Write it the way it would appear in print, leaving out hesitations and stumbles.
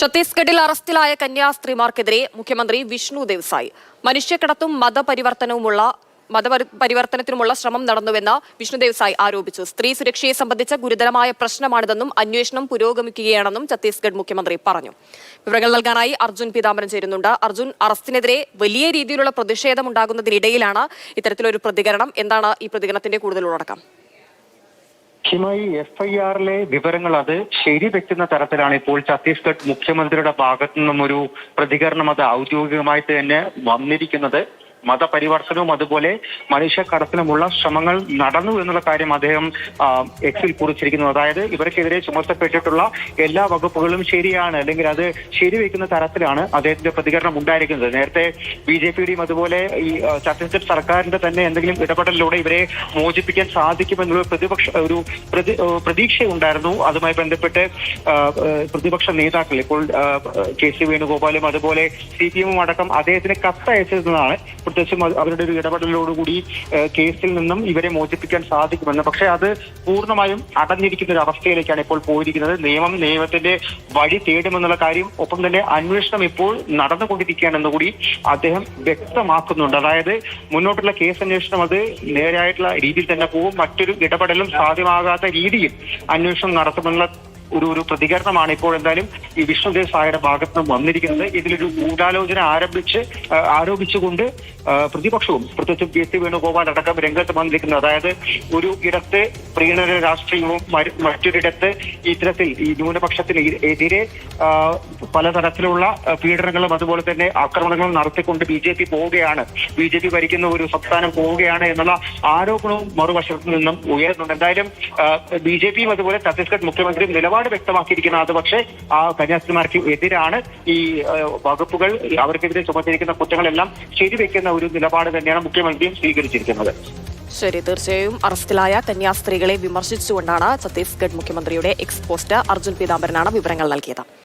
ഛത്തീസ്ഗഡിൽ അറസ്റ്റിലായ കന്യാസ്ത്രീമാർക്കെതിരെ മുഖ്യമന്ത്രി വിഷ്ണു ദേവ്സായി മനുഷ്യക്കടത്തും മതപരിവർത്തനത്തിനുമുള്ള ശ്രമം നടന്നുവെന്ന് വിഷ്ണു ദേവ്സായി ആരോപിച്ചു. സ്ത്രീ സുരക്ഷയെ സംബന്ധിച്ച ഗുരുതരമായ പ്രശ്നമാണിതെന്നും അന്വേഷണം പുരോഗമിക്കുകയാണെന്നും ഛത്തീസ്ഗഡ് മുഖ്യമന്ത്രി പറഞ്ഞു. വിവരങ്ങൾ നൽകാനായി അർജുൻ പീതാംബരൻ ചേരുന്നുണ്ട്. അർജുൻ, അറസ്റ്റിനെതിരെ വലിയ രീതിയിലുള്ള പ്രതിഷേധമുണ്ടാകുന്നതിനിടയിലാണ് ഇത്തരത്തിലൊരു പ്രതികരണം. എന്താണ് ഈ പ്രതികരണത്തിന്റെ കൂടുതൽ ഉള്ളടക്കം? ഹിമായി എഫ്ഐആറിലെ വിവരങ്ങൾ അത് ശരിവെക്കുന്ന തരത്തിലാണ് ഇപ്പോൾ ഛത്തീസ്ഗഡ് മുഖ്യമന്ത്രിയുടെ ഭാഗത്തു നിന്നും ഒരു പ്രതികരണം അത് ഔദ്യോഗികമായിട്ട് തന്നെ വന്നിരിക്കുന്നത്. മതപരിവർത്തനവും അതുപോലെ മനുഷ്യക്കടത്തിനുമുള്ള ശ്രമങ്ങൾ നടന്നു എന്നുള്ള കാര്യം അദ്ദേഹം എക്സിൽ കുറിച്ചിരിക്കുന്നു. അതായത് ഇവർക്കെതിരെ ചുമത്തപ്പെട്ടിട്ടുള്ള എല്ലാ വകുപ്പുകളും ശരിയാണ്, അല്ലെങ്കിൽ അത് ശരിവെക്കുന്ന തരത്തിലാണ് അദ്ദേഹത്തിന്റെ പ്രതികരണം ഉണ്ടായിരിക്കുന്നത്. നേരത്തെ BJPയുടെയും അതുപോലെ ഈ ഛത്തീസ്ഗഡ് സർക്കാരിന്റെ തന്നെ എന്തെങ്കിലും ഇടപെടലിലൂടെ ഇവരെ മോചിപ്പിക്കാൻ സാധിക്കുമെന്നുള്ള പ്രതീക്ഷയുണ്ടായിരുന്നു. അതുമായി ബന്ധപ്പെട്ട് പ്രതിപക്ഷ നേതാക്കൾ ഇപ്പോൾ KC വേണുഗോപാലും അതുപോലെ CPM അടക്കം അദ്ദേഹത്തിന് കത്തയച്ചതെന്നാണ്. പ്രത്യേകിച്ചും അവരുടെ ഒരു ഇടപെടലോടുകൂടി കേസിൽ നിന്നും ഇവരെ മോചിപ്പിക്കാൻ സാധിക്കുമെന്ന്. പക്ഷേ അത് പൂർണ്ണമായും അടഞ്ഞിരിക്കുന്ന ഒരു അവസ്ഥയിലേക്കാണ് ഇപ്പോൾ പോയിരിക്കുന്നത്. നിയമത്തിന്റെ വഴി തേടുമെന്നുള്ള കാര്യം, ഒപ്പം തന്നെ അന്വേഷണം ഇപ്പോൾ നടന്നുകൊണ്ടിരിക്കുകയാണെന്ന് കൂടി അദ്ദേഹം വ്യക്തമാക്കുന്നുണ്ട്. അതായത് മുന്നോട്ടുള്ള കേസ് അന്വേഷണം അത് നേരായിട്ടുള്ള രീതിയിൽ തന്നെ പോകും. മറ്റൊരു ഇടപെടലും സാധ്യമാകാത്ത രീതിയിൽ അന്വേഷണം നടത്തുമെന്നുള്ള ഒരു പ്രതികരണമാണ് ഇപ്പോൾ എന്തായാലും ഈ വിഷ്ണു ദേവ്സായിയുടെ ഭാഗത്ത് നിന്ന് വന്നിരിക്കുന്നത്. ഇതിലൊരു ഗൂഢാലോചന ആരോപിച്ചുകൊണ്ട് പ്രതിപക്ഷവും പ്രത്യേകിച്ച് KC വേണുഗോപാൽ അടക്കം രംഗത്ത് വന്നിരിക്കുന്നത്. അതായത് ഒരു ഇടത്ത് പ്രീണന രാഷ്ട്രീയവും മറ്റൊരിടത്ത് ഇത്തരത്തിൽ ഈ ന്യൂനപക്ഷത്തിന് എതിരെ പലതരത്തിലുള്ള പീഡനങ്ങളും അതുപോലെ തന്നെ ആക്രമണങ്ങളും നടത്തിക്കൊണ്ട് BJP പോവുകയാണ്, BJP ഭരിക്കുന്ന ഒരു സംസ്ഥാനം പോവുകയാണ് എന്നുള്ള ആരോപണവും മറുവശത്തു നിന്നും ഉയരുന്നുണ്ട്. എന്തായാലും BJPയും അതുപോലെ ഛത്തീസ്ഗഡ് മുഖ്യമന്ത്രിയും നിലപാട് വ്യക്തമാക്കിയിരിക്കുന്നത് അത് പക്ഷേ ആ കന്യാസ്ത്രീമാർക്ക് എതിരാണ്. ഈ വകുപ്പുകൾ അവർക്കെതിരെ ചുമത്തിയിരിക്കുന്ന കുറ്റങ്ങളെല്ലാം ശരിവെക്കുന്ന ഒരു നിലപാട് തന്നെയാണ് മുഖ്യമന്ത്രിയും സ്വീകരിച്ചിരിക്കുന്നത്. ശരി, തീർച്ചയായും അറസ്റ്റിലായ കന്യാസ്ത്രീകളെ വിമർശിച്ചുകൊണ്ടാണ് ഛത്തീസ്ഗഡ് മുഖ്യമന്ത്രിയുടെ എക്സ് പോസ്റ്റ്. അർജുൻ പീതാംബരനാണ് വിവരങ്ങൾ നൽകിയത്.